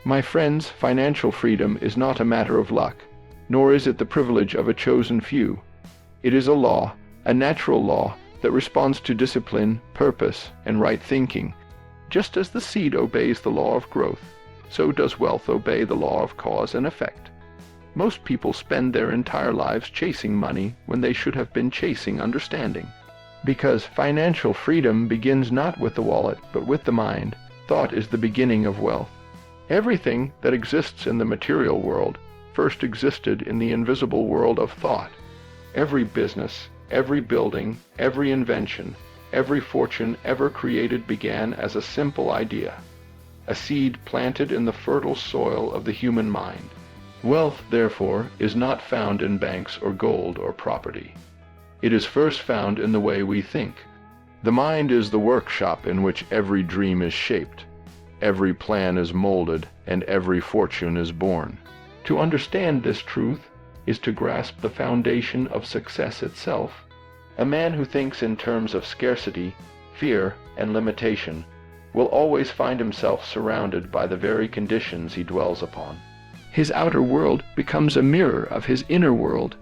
My friends, financial freedom is not a matter of luck, nor is it the privilege of a chosen few. It is a law, a natural law, that responds to discipline, purpose, and right thinking. Just as the seed obeys the law of growth, so does wealth obey the law of cause and effect. Most people spend their entire lives chasing money when they should have been chasing understanding. Because financial freedom begins not with the wallet, but with the mind, thought is the beginning of wealth. Everything that exists in the material world first existed in the invisible world of thought. Every business, every building, every invention, every fortune ever created began as a simple idea, a seed planted in the fertile soil of the human mind. Wealth, therefore, is not found in banks or gold or property. It is first found in the way we think. The mind is the workshop in which every dream is shaped, every plan is molded, and every fortune is born. To understand this truth is to grasp the foundation of success itself. A man who thinks in terms of scarcity, fear, and limitation will always find himself surrounded by the very conditions he dwells upon. His outer world becomes a mirror of his inner world.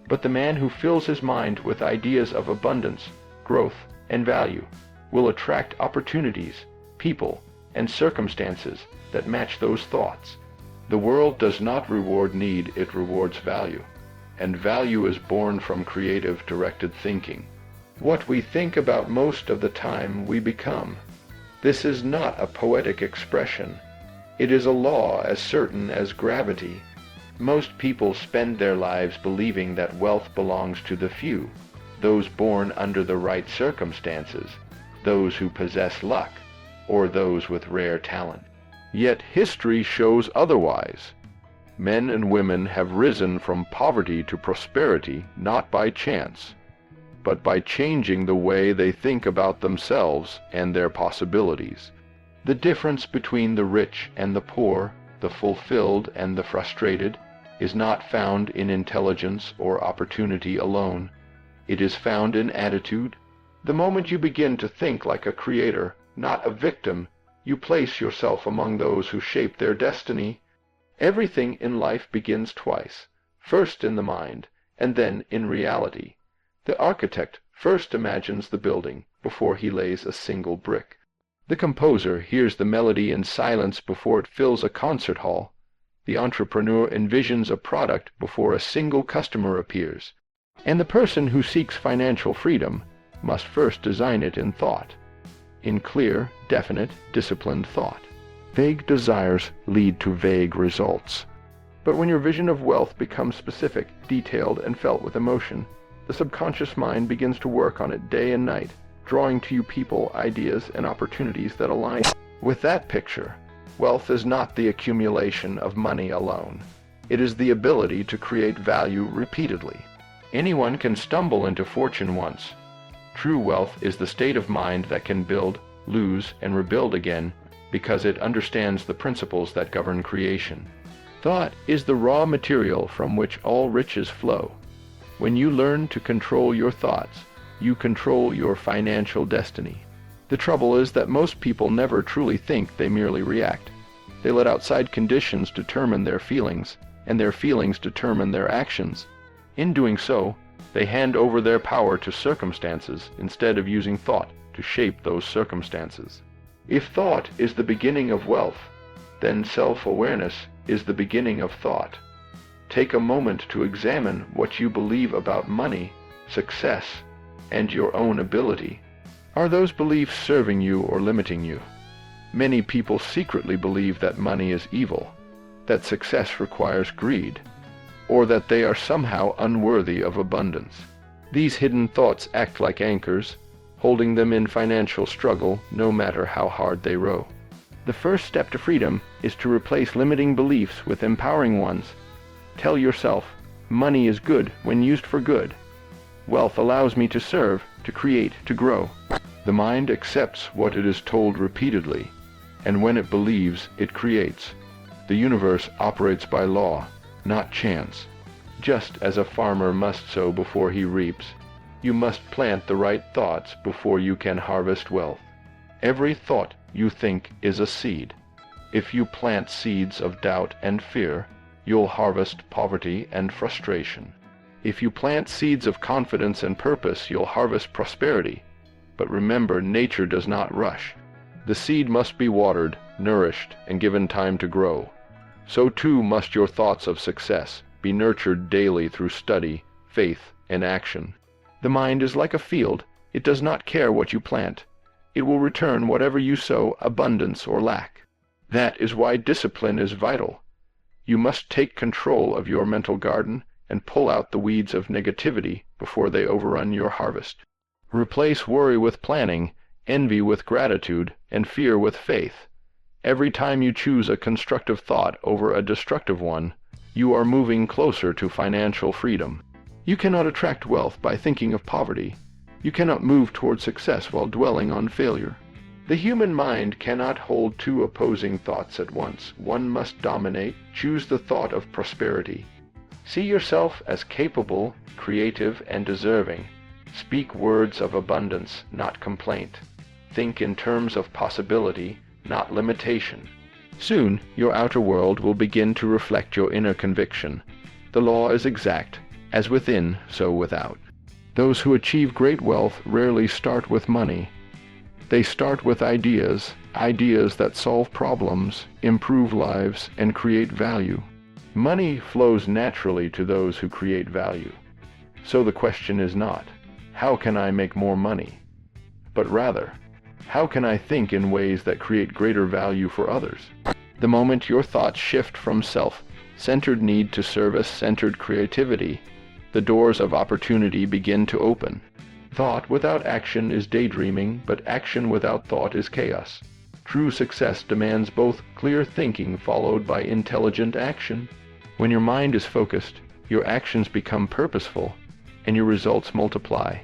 But the man who fills his mind with ideas of abundance, growth, and value will attract opportunities, people, and circumstances that match those thoughts. The world does not reward need, it rewards value. And value is born from creative, directed thinking. What we think about most of the time we become. This is not a poetic expression. It is a law as certain as gravity. Most people spend their lives believing that wealth belongs to the few, those born under the right circumstances, those who possess luck, or those with rare talent. Yet history shows otherwise. Men and women have risen from poverty to prosperity not by chance, but by changing the way they think about themselves and their possibilities. The difference between the rich and the poor, the fulfilled and the frustrated, is not found in intelligence or opportunity alone. It is found in attitude. The moment you begin to think like a creator, not a victim, you place yourself among those who shape their destiny. Everything in life begins twice, first in the mind, and then in reality. The architect first imagines the building before he lays a single brick. The composer hears the melody in silence before it fills a concert hall. The entrepreneur envisions a product before a single customer appears. And the person who seeks financial freedom must first design it in thought, in clear, definite, disciplined thought. Vague desires lead to vague results. But when your vision of wealth becomes specific, detailed, and felt with emotion, the subconscious mind begins to work on it day and night, drawing to you people, ideas, and opportunities that align with that picture. Wealth is not the accumulation of money alone. It is the ability to create value repeatedly. Anyone can stumble into fortune once. True wealth is the state of mind that can build, lose, and rebuild again because it understands the principles that govern creation. Thought is the raw material from which all riches flow. When you learn to control your thoughts, you control your financial destiny. The trouble is that most people never truly think, they merely react. They let outside conditions determine their feelings, and their feelings determine their actions. In doing so, they hand over their power to circumstances instead of using thought to shape those circumstances. If thought is the beginning of wealth, then self-awareness is the beginning of thought. Take a moment to examine what you believe about money, success, and your own ability. Are those beliefs serving you or limiting you? Many people secretly believe that money is evil, that success requires greed, or that they are somehow unworthy of abundance. These hidden thoughts act like anchors, holding them in financial struggle no matter how hard they row. The first step to freedom is to replace limiting beliefs with empowering ones. Tell yourself, money is good when used for good. Wealth allows me to serve, to create, to grow. The mind accepts what it is told repeatedly, and when it believes, it creates. The universe operates by law, not chance. Just as a farmer must sow before he reaps, you must plant the right thoughts before you can harvest wealth. Every thought you think is a seed. If you plant seeds of doubt and fear, you'll harvest poverty and frustration. If you plant seeds of confidence and purpose, you'll harvest prosperity. But remember, nature does not rush. The seed must be watered, nourished, and given time to grow. So too must your thoughts of success be nurtured daily through study, faith, and action. The mind is like a field. It does not care what you plant. It will return whatever you sow, abundance or lack. That is why discipline is vital. You must take control of your mental garden and pull out the weeds of negativity before they overrun your harvest. Replace worry with planning, envy with gratitude, and fear with faith. Every time you choose a constructive thought over a destructive one, you are moving closer to financial freedom. You cannot attract wealth by thinking of poverty. You cannot move toward success while dwelling on failure. The human mind cannot hold two opposing thoughts at once. One must dominate. Choose the thought of prosperity. See yourself as capable, creative, and deserving. Speak words of abundance, not complaint. Think in terms of possibility, not limitation. Soon, your outer world will begin to reflect your inner conviction. The law is exact. As within, so without. Those who achieve great wealth rarely start with money. They start with ideas, ideas that solve problems, improve lives, and create value. Money flows naturally to those who create value. So the question is not, how can I make more money? But rather, how can I think in ways that create greater value for others? The moment your thoughts shift from self-centered need to service-centered creativity, the doors of opportunity begin to open. Thought without action is daydreaming, but action without thought is chaos. True success demands both clear thinking followed by intelligent action. When your mind is focused, your actions become purposeful, and your results multiply.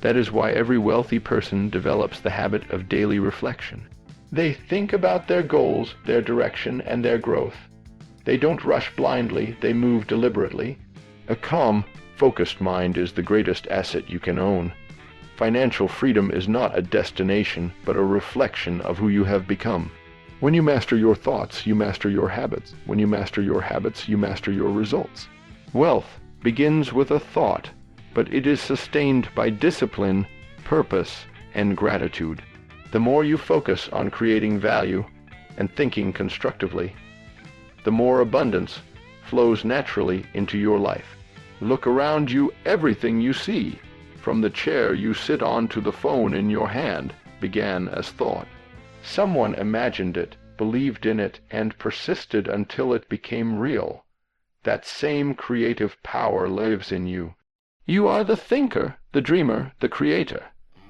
That is why every wealthy person develops the habit of daily reflection. They think about their goals, their direction, and their growth. They don't rush blindly, they move deliberately. A calm, focused mind is the greatest asset you can own. Financial freedom is not a destination, but a reflection of who you have become. When you master your thoughts, you master your habits. When you master your habits, you master your results. Wealth begins with a thought, but it is sustained by discipline, purpose, and gratitude. The more you focus on creating value and thinking constructively, the more abundance flows naturally into your life. Look around you. Everything you see, from the chair you sit on to the phone in your hand, began as thought. Someone imagined it, believed in it, and persisted until it became real. That same creative power lives in you. You are the thinker, the dreamer, the creator.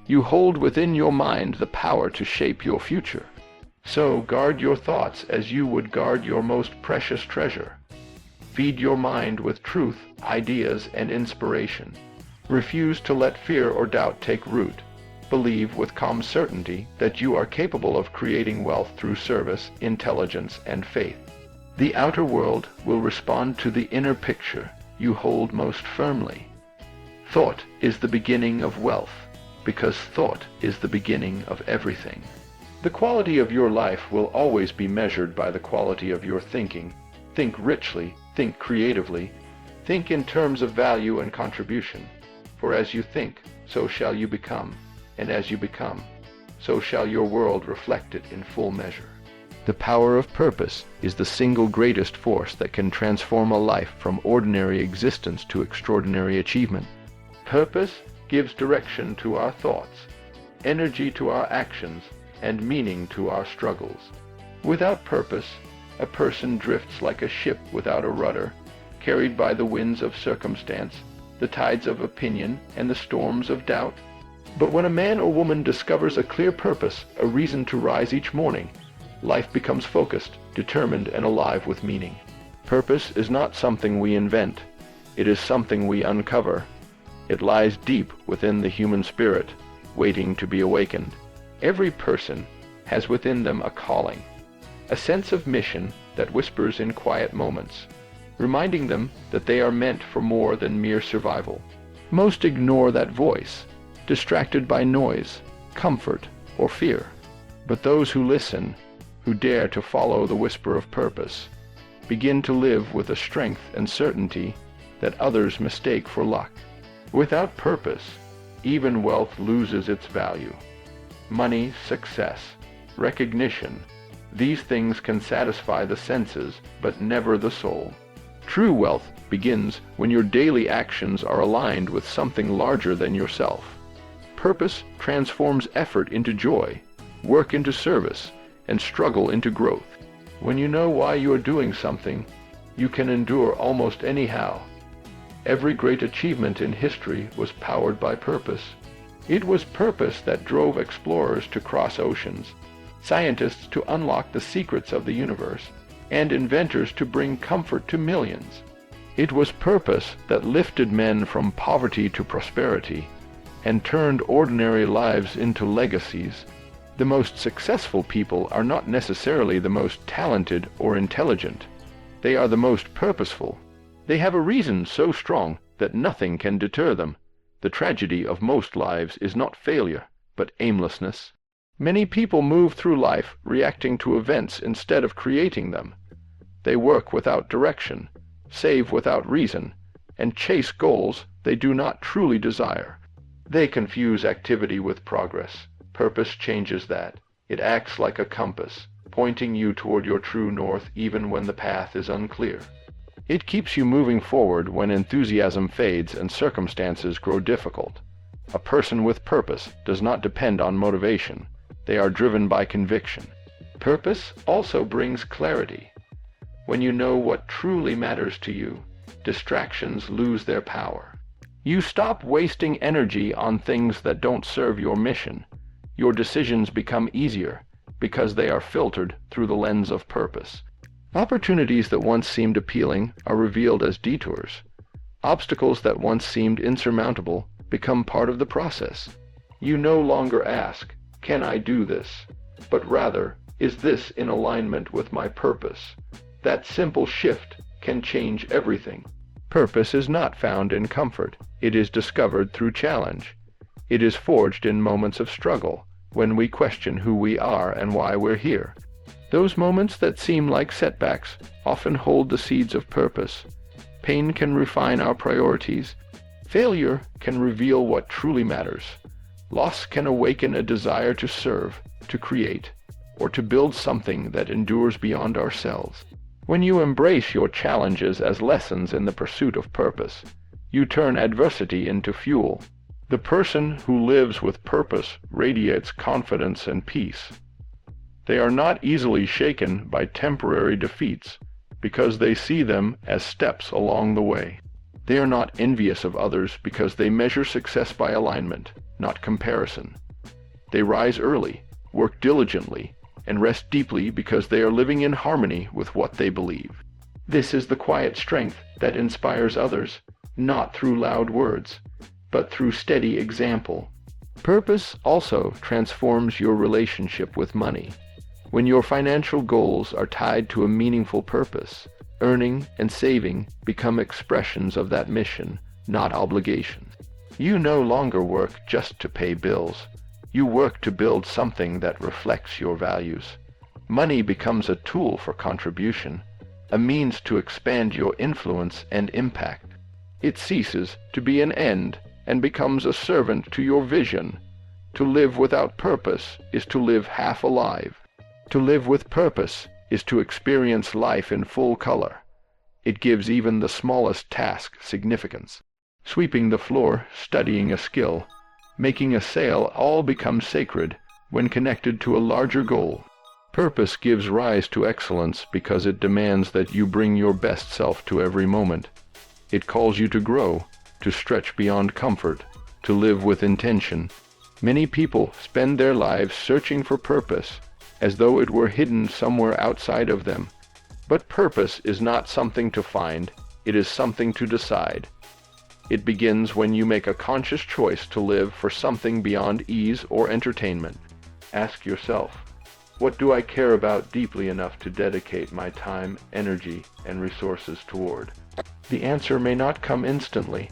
You hold within your mind the power to shape your future. So guard your thoughts as you would guard your most precious treasure. Feed your mind with truth, ideas, and inspiration. Refuse to let fear or doubt take root. Believe with calm certainty that you are capable of creating wealth through service, intelligence, and faith. The outer world will respond to the inner picture you hold most firmly. Thought is the beginning of wealth, because thought is the beginning of everything. The quality of your life will always be measured by the quality of your thinking. Think richly, think creatively, think in terms of value and contribution. For as you think, so shall you become, and as you become, so shall your world reflect it in full measure. The power of purpose is the single greatest force that can transform a life from ordinary existence to extraordinary achievement. Purpose gives direction to our thoughts, energy to our actions, and meaning to our struggles. Without purpose, a person drifts like a ship without a rudder, carried by the winds of circumstance, the tides of opinion, and the storms of doubt. But when a man or woman discovers a clear purpose, a reason to rise each morning, life becomes focused, determined, and alive with meaning. Purpose is not something we invent. It is something we uncover. It lies deep within the human spirit, waiting to be awakened. Every person has within them a calling, a sense of mission that whispers in quiet moments, reminding them that they are meant for more than mere survival. Most ignore that voice, distracted by noise, comfort, or fear. But those who listen, who dare to follow the whisper of purpose begin to live with a strength and certainty that others mistake for luck. Without purpose, even wealth loses its value. Money, success, recognition, these things can satisfy the senses, but never the soul. True wealth begins when your daily actions are aligned with something larger than yourself. Purpose transforms effort into joy, work into service, and struggle into growth. When you know why you are doing something, you can endure almost anyhow. Every great achievement in history was powered by purpose. It was purpose that drove explorers to cross oceans, scientists to unlock the secrets of the universe, and inventors to bring comfort to millions. It was purpose that lifted men from poverty to prosperity and turned ordinary lives into legacies. The most successful people are not necessarily the most talented or intelligent. They are the most purposeful. They have a reason so strong that nothing can deter them. The tragedy of most lives is not failure, but aimlessness. Many people move through life reacting to events instead of creating them. They work without direction, save without reason, and chase goals they do not truly desire. They confuse activity with progress. Purpose changes that. It acts like a compass, pointing you toward your true north even when the path is unclear. It keeps you moving forward when enthusiasm fades and circumstances grow difficult. A person with purpose does not depend on motivation. They are driven by conviction. Purpose also brings clarity. When you know what truly matters to you, distractions lose their power. You stop wasting energy on things that don't serve your mission. Your decisions become easier because they are filtered through the lens of purpose. Opportunities that once seemed appealing are revealed as detours. Obstacles that once seemed insurmountable become part of the process. You no longer ask, "Can I do this?" but rather, "Is this in alignment with my purpose?" That simple shift can change everything. Purpose is not found in comfort. It is discovered through challenge. It is forged in moments of struggle, when we question who we are and why we're here. Those moments that seem like setbacks often hold the seeds of purpose. Pain can refine our priorities. Failure can reveal what truly matters. Loss can awaken a desire to serve, to create, or to build something that endures beyond ourselves. When you embrace your challenges as lessons in the pursuit of purpose, you turn adversity into fuel. The person who lives with purpose radiates confidence and peace. They are not easily shaken by temporary defeats because they see them as steps along the way. They are not envious of others because they measure success by alignment, not comparison. They rise early, work diligently, and rest deeply because they are living in harmony with what they believe. This is the quiet strength that inspires others, not through loud words, but through steady example. Purpose also transforms your relationship with money. When your financial goals are tied to a meaningful purpose, earning and saving become expressions of that mission, not obligations. You no longer work just to pay bills. You work to build something that reflects your values. Money becomes a tool for contribution, a means to expand your influence and impact. It ceases to be an end and becomes a servant to your vision. To live without purpose is to live half alive. To live with purpose is to experience life in full color. It gives even the smallest task significance. Sweeping the floor, studying a skill, making a sale all become sacred when connected to a larger goal. Purpose gives rise to excellence because it demands that you bring your best self to every moment. It calls you to grow, to stretch beyond comfort, to live with intention. Many people spend their lives searching for purpose, as though it were hidden somewhere outside of them. But purpose is not something to find, it is something to decide. It begins when you make a conscious choice to live for something beyond ease or entertainment. Ask yourself, what do I care about deeply enough to dedicate my time, energy, and resources toward? The answer may not come instantly,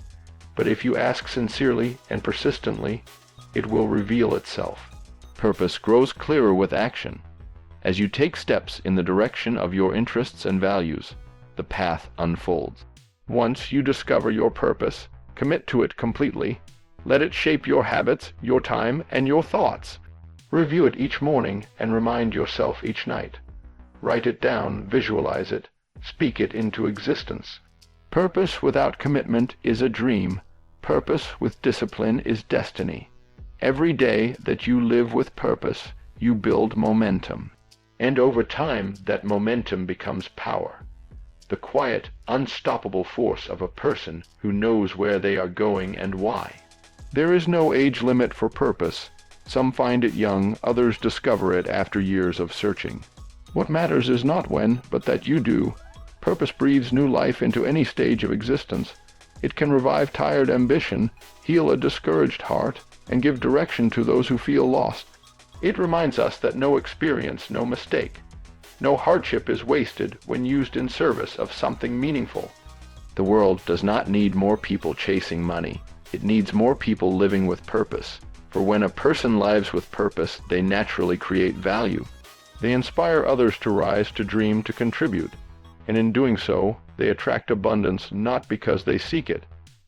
but if you ask sincerely and persistently, it will reveal itself. Purpose grows clearer with action. As you take steps in the direction of your interests and values, the path unfolds. Once you discover your purpose, commit to it completely. Let it shape your habits, your time, and your thoughts. Review it each morning and remind yourself each night. Write it down, visualize it, speak it into existence. Purpose without commitment is a dream. Purpose with discipline is destiny. Every day that you live with purpose, you build momentum. And over time, that momentum becomes power. The quiet, unstoppable force of a person who knows where they are going and why. There is no age limit for purpose. Some find it young, others discover it after years of searching. What matters is not when, but that you do. Purpose breathes new life into any stage of existence. It can revive tired ambition, heal a discouraged heart, and give direction to those who feel lost. It reminds us that no experience, no mistake, no hardship is wasted when used in service of something meaningful. The world does not need more people chasing money. It needs more people living with purpose. For when a person lives with purpose, they naturally create value. They inspire others to rise, to dream, to contribute. And in doing so, they attract abundance not because they seek it,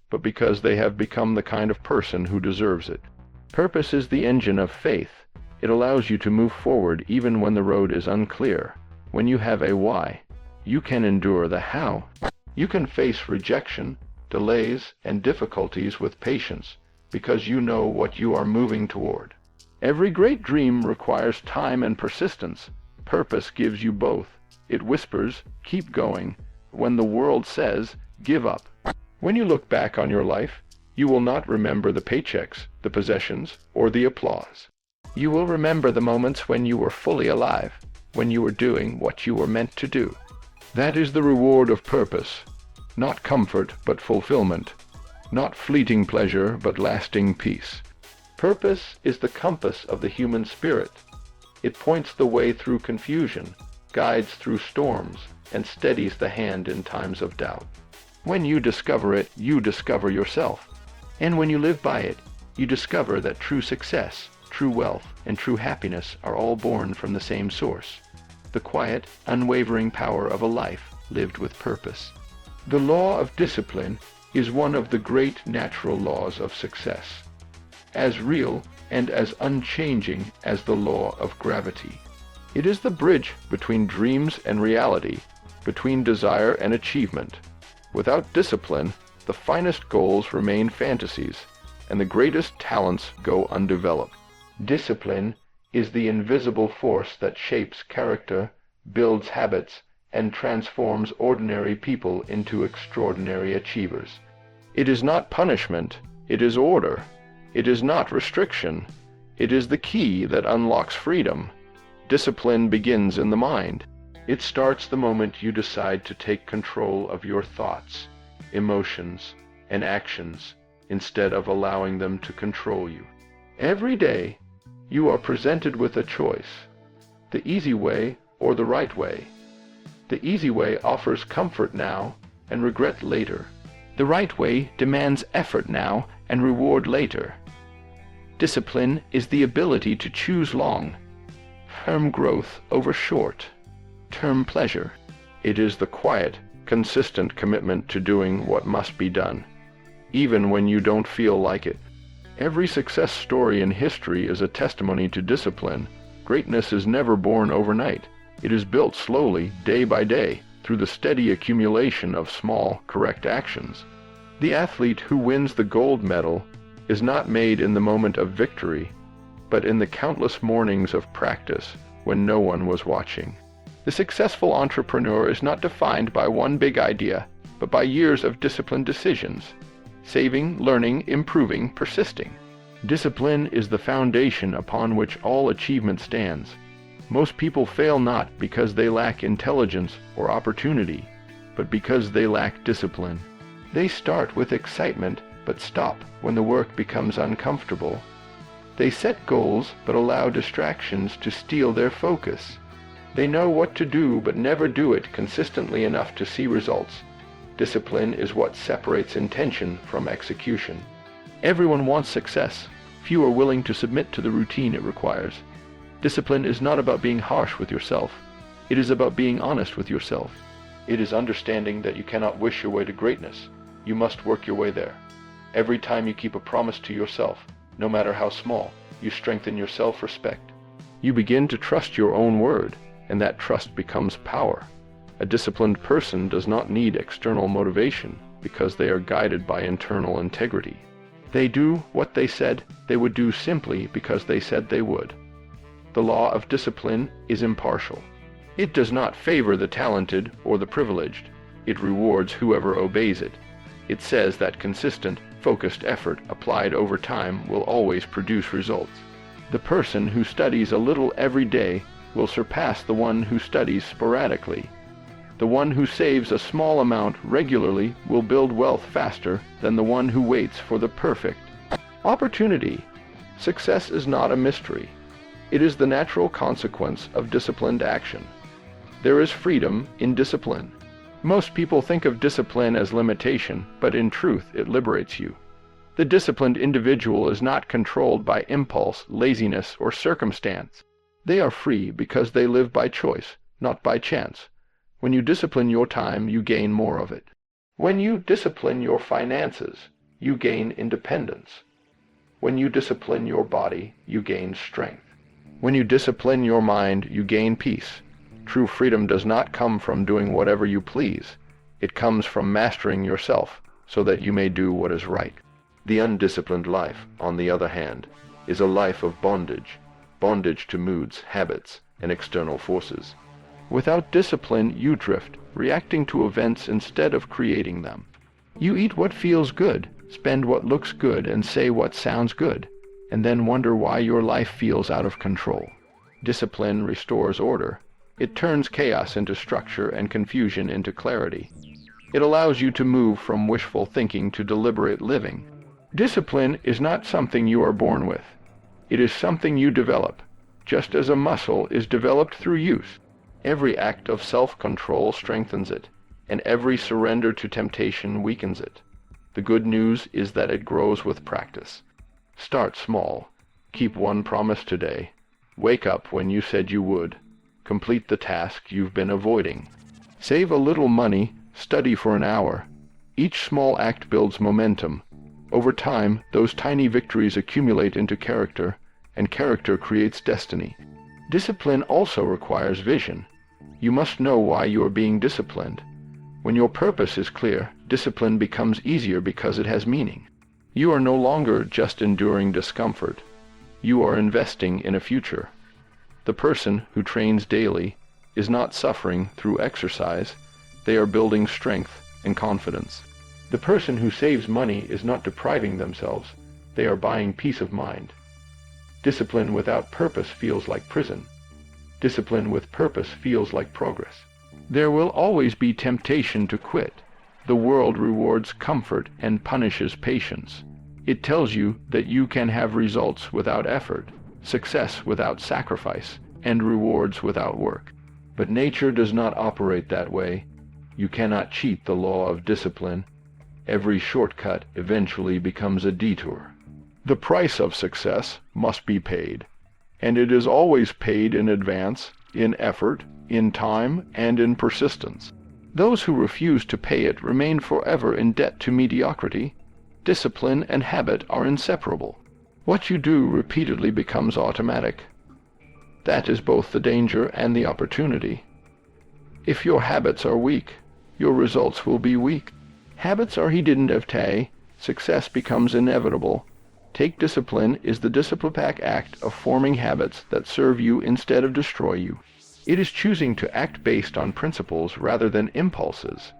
but because they have become the kind of person who deserves it. Purpose is the engine of faith. It allows you to move forward even when the road is unclear. When you have a why, you can endure the how. You can face rejection, delays, and difficulties with patience because you know what you are moving toward. Every great dream requires time and persistence. Purpose gives you both. It whispers, keep going, when the world says, give up. When you look back on your life, you will not remember the paychecks, the possessions, or the applause. You will remember the moments when you were fully alive, when you were doing what you were meant to do. That is the reward of purpose. Not comfort, but fulfillment. Not fleeting pleasure, but lasting peace. Purpose is the compass of the human spirit. It points the way through confusion, guides through storms, and steadies the hand in times of doubt. When you discover it, you discover yourself. And when you live by it, you discover that true success, true wealth, and true happiness are all born from the same source, the quiet, unwavering power of a life lived with purpose. The law of discipline is one of the great natural laws of success, as real and as unchanging as the law of gravity. It is the bridge between dreams and reality, between desire and achievement. Without discipline, the finest goals remain fantasies, and the greatest talents go undeveloped. Discipline is the invisible force that shapes character, builds habits, and transforms ordinary people into extraordinary achievers. It is not punishment, it is order. It is not restriction, it is the key that unlocks freedom. Discipline begins in the mind. It starts the moment you decide to take control of your thoughts, emotions, and actions instead of allowing them to control you. Every day, you are presented with a choice, the easy way or the right way. The easy way offers comfort now and regret later. The right way demands effort now and reward later. Discipline is the ability to choose long-term growth over short-term pleasure. It is the quiet, consistent commitment to doing what must be done, even when you don't feel like it. Every success story in history is a testimony to discipline. Greatness is never born overnight. It is built slowly, day by day, through the steady accumulation of small, correct actions. The athlete who wins the gold medal is not made in the moment of victory, but in the countless mornings of practice when no one was watching. The successful entrepreneur is not defined by one big idea, but by years of disciplined decisions, saving, learning, improving, persisting. Discipline is the foundation upon which all achievement stands. Most people fail not because they lack intelligence or opportunity, but because they lack discipline. They start with excitement, but stop when the work becomes uncomfortable. They set goals, but allow distractions to steal their focus. They know what to do, but never do it consistently enough to see results. Discipline is what separates intention from execution. Everyone wants success. Few are willing to submit to the routine it requires. Discipline is not about being harsh with yourself. It is about being honest with yourself. It is understanding that you cannot wish your way to greatness. You must work your way there. Every time you keep a promise to yourself, no matter how small, you strengthen your self-respect. You begin to trust your own word, and that trust becomes power. A disciplined person does not need external motivation because they are guided by internal integrity. They do what they said they would do simply because they said they would. The law of discipline is impartial. It does not favor the talented or the privileged. It rewards whoever obeys it. It says that consistent, focused effort applied over time will always produce results. The person who studies a little every day will surpass the one who studies sporadically. The one who saves a small amount regularly will build wealth faster than the one who waits for the perfect opportunity. Success is not a mystery. It is the natural consequence of disciplined action. There is freedom in discipline. Most people think of discipline as limitation, but in truth it liberates you. The disciplined individual is not controlled by impulse, laziness, or circumstance. They are free because they live by choice, not by chance. When you discipline your time, you gain more of it. When you discipline your finances, you gain independence. When you discipline your body, you gain strength. When you discipline your mind, you gain peace. True freedom does not come from doing whatever you please. It comes from mastering yourself so that you may do what is right. The undisciplined life, on the other hand, is a life of bondage to moods, habits, and external forces. Without discipline, you drift, reacting to events instead of creating them. You eat what feels good, spend what looks good, and say what sounds good, and then wonder why your life feels out of control. Discipline restores order. It turns chaos into structure and confusion into clarity. It allows you to move from wishful thinking to deliberate living. Discipline is not something you are born with. It is something you develop, just as a muscle is developed through use. Every act of self-control strengthens it, and every surrender to temptation weakens it. The good news is that it grows with practice. Start small. Keep one promise today. Wake up when you said you would. Complete the task you've been avoiding. Save a little money. Study for an hour. Each small act builds momentum. Over time, those tiny victories accumulate into character, and character creates destiny. Discipline also requires vision. You must know why you are being disciplined. When your purpose is clear, discipline becomes easier because it has meaning. You are no longer just enduring discomfort. You are investing in a future. The person who trains daily is not suffering through exercise. They are building strength and confidence. The person who saves money is not depriving themselves. They are buying peace of mind. Discipline without purpose feels like prison. Discipline with purpose feels like progress. There will always be temptation to quit. The world rewards comfort and punishes patience. It tells you that you can have results without effort, success without sacrifice, and rewards without work. But nature does not operate that way. You cannot cheat the law of discipline. Every shortcut eventually becomes a detour. The price of success must be paid, and it is always paid in advance, in effort, in time, and in persistence. Those who refuse to pay it remain forever in debt to mediocrity. Discipline and habit are inseparable. What you do repeatedly becomes automatic. That is both the danger and the opportunity. If your habits are weak, your results will be weak. Habits are hereditary. Success becomes inevitable. Take discipline is the disciplinatic act of forming habits that serve you instead of destroy you. It is choosing to act based on principles rather than impulses.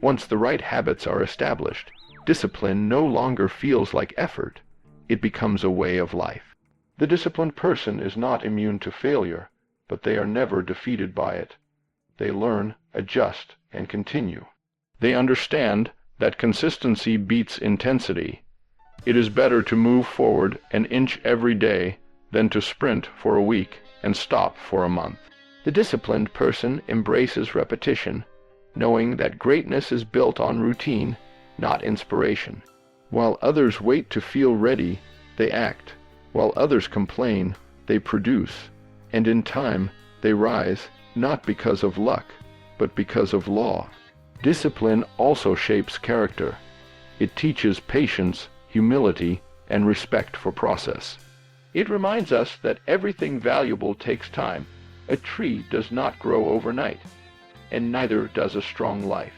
Once the right habits are established, discipline no longer feels like effort. It becomes a way of life. The disciplined person is not immune to failure, but they are never defeated by it. They learn, adjust, and continue. They understand that consistency beats intensity. It is better to move forward an inch every day than to sprint for a week and stop for a month. The disciplined person embraces repetition, knowing that greatness is built on routine, not inspiration. While others wait to feel ready, they act. While others complain, they produce. and in time they rise, not because of luck, but because of law. Discipline also shapes character. It teaches patience, humility, and respect for process. It reminds us that everything valuable takes time. A tree does not grow overnight, and neither does a strong life.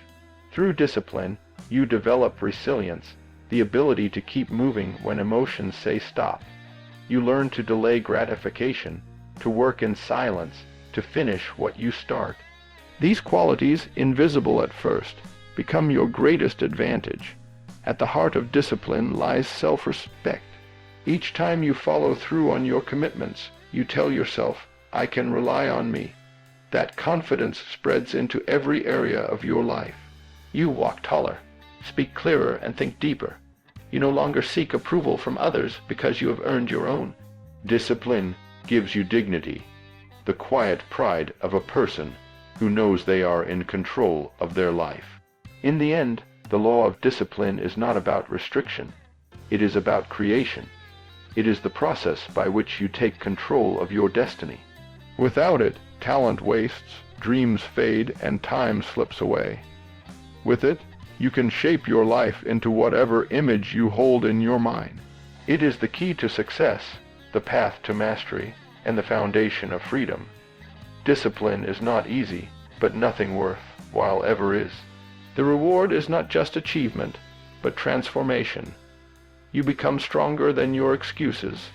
Through discipline, you develop resilience, the ability to keep moving when emotions say stop. You learn to delay gratification, to work in silence, to finish what you start. These qualities, invisible at first, become your greatest advantage. At the heart of discipline lies self-respect. Each time you follow through on your commitments, you tell yourself, "I can rely on me." That confidence spreads into every area of your life. You walk taller, speak clearer, and think deeper. You no longer seek approval from others because you have earned your own. Discipline gives you dignity, the quiet pride of a person who knows they are in control of their life. In the end, the law of discipline is not about restriction. It is about creation. It is the process by which you take control of your destiny. Without it, talent wastes, dreams fade, and time slips away. With it, you can shape your life into whatever image you hold in your mind. It is the key to success, the path to mastery, and the foundation of freedom. Discipline is not easy, but nothing worthwhile ever is. The reward is not just achievement, but transformation. You become stronger than your excuses,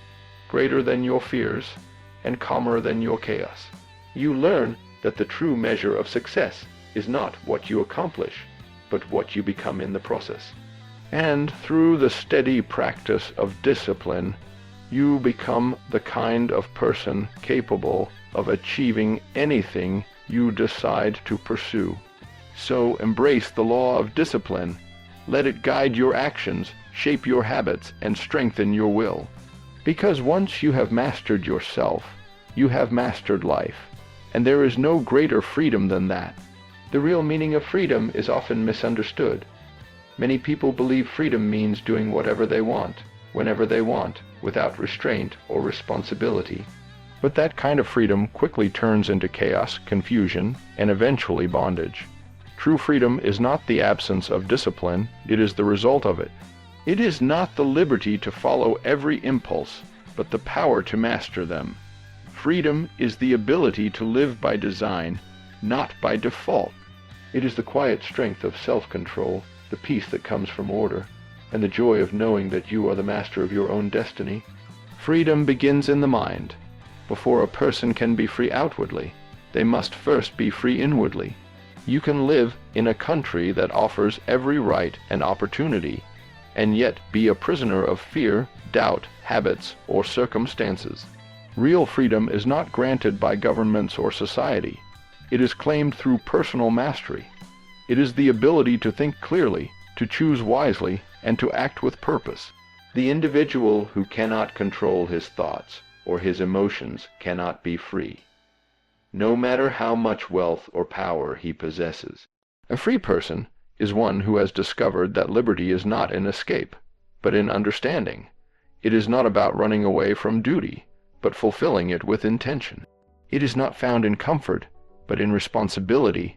greater than your fears, and calmer than your chaos. You learn that the true measure of success is not what you accomplish, but what you become in the process. And through the steady practice of discipline, you become the kind of person capable of achieving anything you decide to pursue. So embrace the law of discipline. Let it guide your actions, shape your habits, and strengthen your will. Because once you have mastered yourself, you have mastered life, and there is no greater freedom than that. The real meaning of freedom is often misunderstood. Many people believe freedom means doing whatever they want, whenever they want, without restraint or responsibility. But that kind of freedom quickly turns into chaos, confusion, and eventually bondage. True freedom is not the absence of discipline, it is the result of it. It is not the liberty to follow every impulse, but the power to master them. Freedom is the ability to live by design, not by default. It is the quiet strength of self-control, the peace that comes from order, and the joy of knowing that you are the master of your own destiny. Freedom begins in the mind. Before a person can be free outwardly, they must first be free inwardly. You can live in a country that offers every right and opportunity, and yet be a prisoner of fear, doubt, habits, or circumstances. Real freedom is not granted by governments or society. It is claimed through personal mastery. It is the ability to think clearly, to choose wisely, and to act with purpose. The individual who cannot control his thoughts or his emotions cannot be free, no matter how much wealth or power he possesses. A free person is one who has discovered that liberty is not in escape, but in understanding. It is not about running away from duty, but fulfilling it with intention. It is not found in comfort, but in responsibility.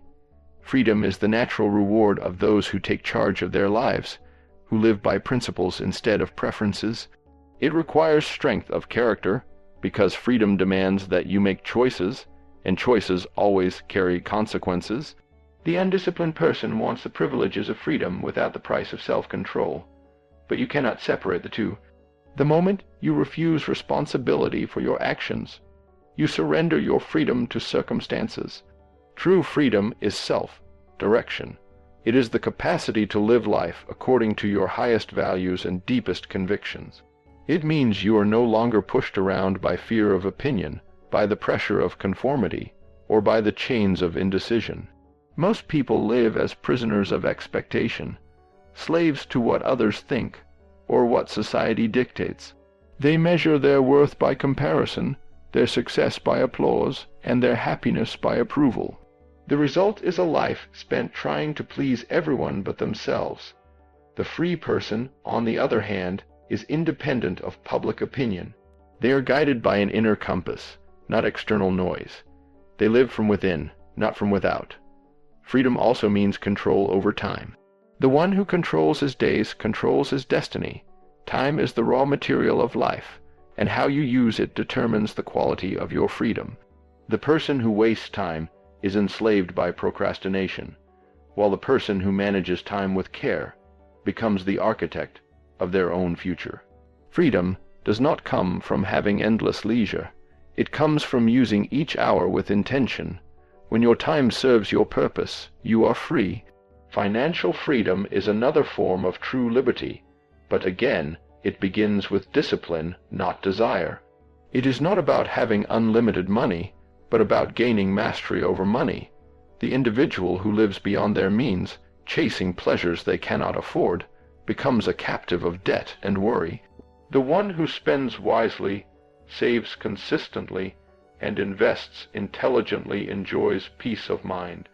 Freedom is the natural reward of those who take charge of their lives, who live by principles instead of preferences. It requires strength of character, because freedom demands that you make choices, and choices always carry consequences. The undisciplined person wants the privileges of freedom without the price of self-control. But you cannot separate the two. The moment you refuse responsibility for your actions, you surrender your freedom to circumstances. True freedom is self-direction. It is the capacity to live life according to your highest values and deepest convictions. It means you are no longer pushed around by fear of opinion, by the pressure of conformity, or by the chains of indecision. Most people live as prisoners of expectation, slaves to what others think, or what society dictates. They measure their worth by comparison, their success by applause, and their happiness by approval. The result is a life spent trying to please everyone but themselves. The free person, on the other hand, is independent of public opinion. They are guided by an inner compass, not external noise. They live from within, not from without. Freedom also means control over time. The one who controls his days controls his destiny. Time is the raw material of life, and how you use it determines the quality of your freedom. The person who wastes time is enslaved by procrastination, while the person who manages time with care becomes the architect of their own future. Freedom does not come from having endless leisure. It comes from using each hour with intention. When your time serves your purpose, you are free. Financial freedom is another form of true liberty, but again, it begins with discipline, not desire. It is not about having unlimited money, but about gaining mastery over money. The individual who lives beyond their means, chasing pleasures they cannot afford, becomes a captive of debt and worry. The one who spends wisely, saves consistently, and invests intelligently enjoys peace of mind.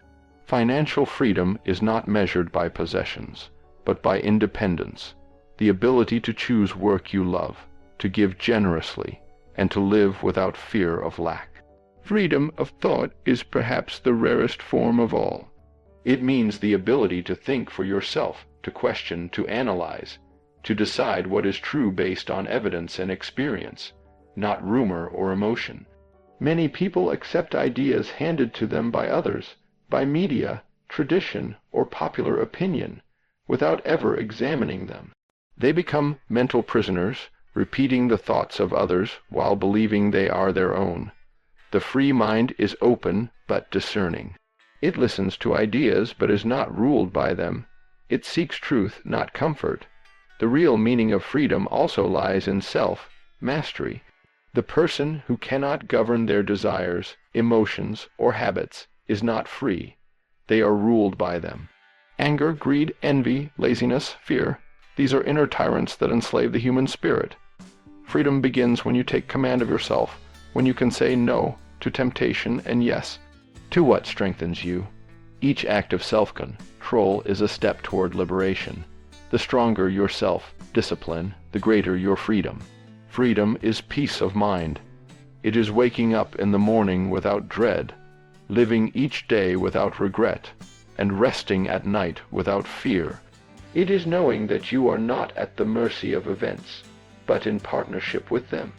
Financial freedom is not measured by possessions, but by independence, the ability to choose work you love, to give generously, and to live without fear of lack. Freedom of thought is perhaps the rarest form of all. It means the ability to think for yourself, to question, to analyze, to decide what is true based on evidence and experience, not rumor or emotion. Many people accept ideas handed to them by others, by media, tradition, or popular opinion, without ever examining them. They become mental prisoners, repeating the thoughts of others while believing they are their own. The free mind is open but discerning. It listens to ideas but is not ruled by them. It seeks truth, not comfort. The real meaning of freedom also lies in self-mastery. The person who cannot govern their desires, emotions, or habits is not free. They are ruled by them. Anger, greed, envy, laziness, fear, these are inner tyrants that enslave the human spirit. Freedom begins when you take command of yourself, when you can say no to temptation and yes to what strengthens you. Each act of self-control is a step toward liberation. The stronger your self-discipline, the greater your freedom. Freedom is peace of mind. It is waking up in the morning without dread, living each day without regret, and resting at night without fear. It is knowing that you are not at the mercy of events, but in partnership with them.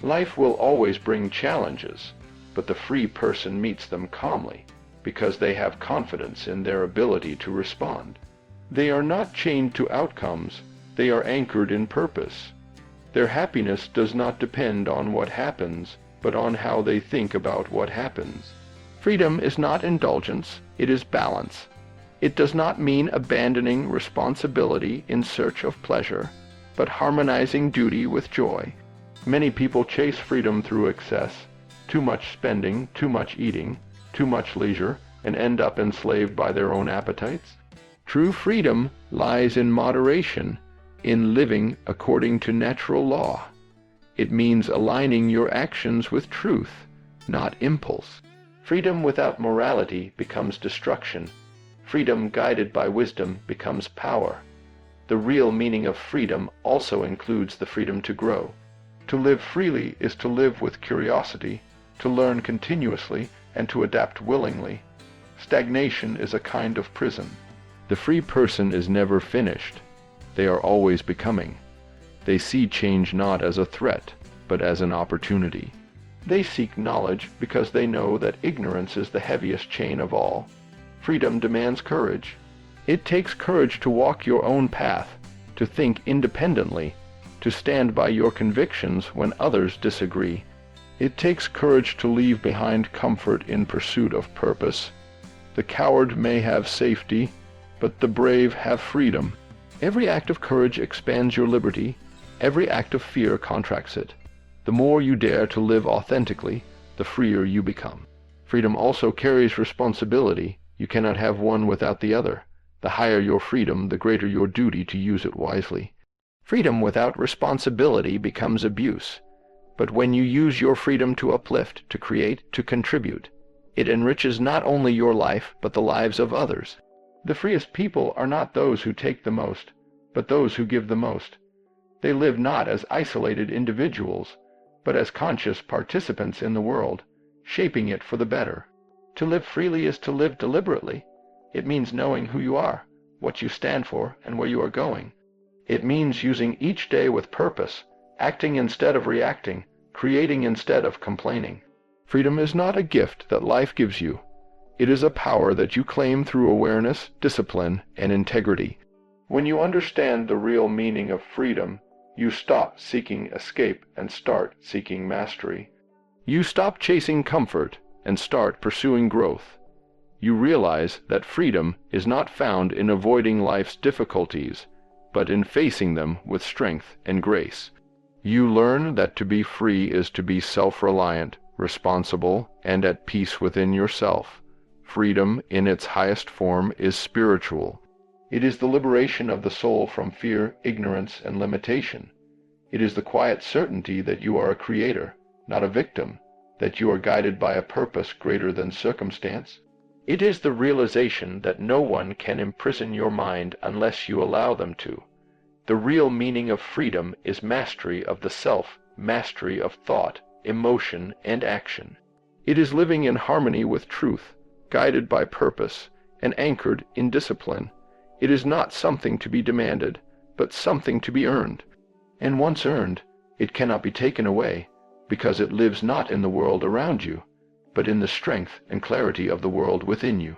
Life will always bring challenges, but the free person meets them calmly, because they have confidence in their ability to respond. They are not chained to outcomes, they are anchored in purpose. Their happiness does not depend on what happens, but on how they think about what happens. Freedom is not indulgence, it is balance. It does not mean abandoning responsibility in search of pleasure, but harmonizing duty with joy. Many people chase freedom through excess, too much spending, too much eating, too much leisure, and end up enslaved by their own appetites. True freedom lies in moderation, in living according to natural law. It means aligning your actions with truth, not impulse. Freedom without morality becomes destruction. Freedom guided by wisdom becomes power. The real meaning of freedom also includes the freedom to grow. To live freely is to live with curiosity, to learn continuously, and to adapt willingly. Stagnation is a kind of prison. The free person is never finished. They are always becoming. They see change not as a threat, but as an opportunity. They seek knowledge because they know that ignorance is the heaviest chain of all. Freedom demands courage. It takes courage to walk your own path, to think independently, to stand by your convictions when others disagree. It takes courage to leave behind comfort in pursuit of purpose. The coward may have safety, but the brave have freedom. Every act of courage expands your liberty. Every act of fear contracts it. The more you dare to live authentically, the freer you become. Freedom also carries responsibility. You cannot have one without the other. The higher your freedom, the greater your duty to use it wisely. Freedom without responsibility becomes abuse. But when you use your freedom to uplift, to create, to contribute, it enriches not only your life, but the lives of others. The freest people are not those who take the most, but those who give the most. They live not as isolated individuals, but as conscious participants in the world, shaping it for the better. To live freely is to live deliberately. It means knowing who you are, what you stand for, and where you are going. It means using each day with purpose, acting instead of reacting, creating instead of complaining. Freedom is not a gift that life gives you. It is a power that you claim through awareness, discipline, and integrity. When you understand the real meaning of freedom, you stop seeking escape and start seeking mastery. You stop chasing comfort and start pursuing growth. You realize that freedom is not found in avoiding life's difficulties, but in facing them with strength and grace. You learn that to be free is to be self-reliant, responsible, and at peace within yourself. Freedom, in its highest form, is spiritual. It is the liberation of the soul from fear, ignorance, and limitation. It is the quiet certainty that you are a creator, not a victim, that you are guided by a purpose greater than circumstance. It is the realization that no one can imprison your mind unless you allow them to. The real meaning of freedom is mastery of the self, mastery of thought, emotion, and action. It is living in harmony with truth, guided by purpose, and anchored in discipline. It is not something to be demanded, but something to be earned. And once earned, it cannot be taken away, because it lives not in the world around you, but in the strength and clarity of the world within you.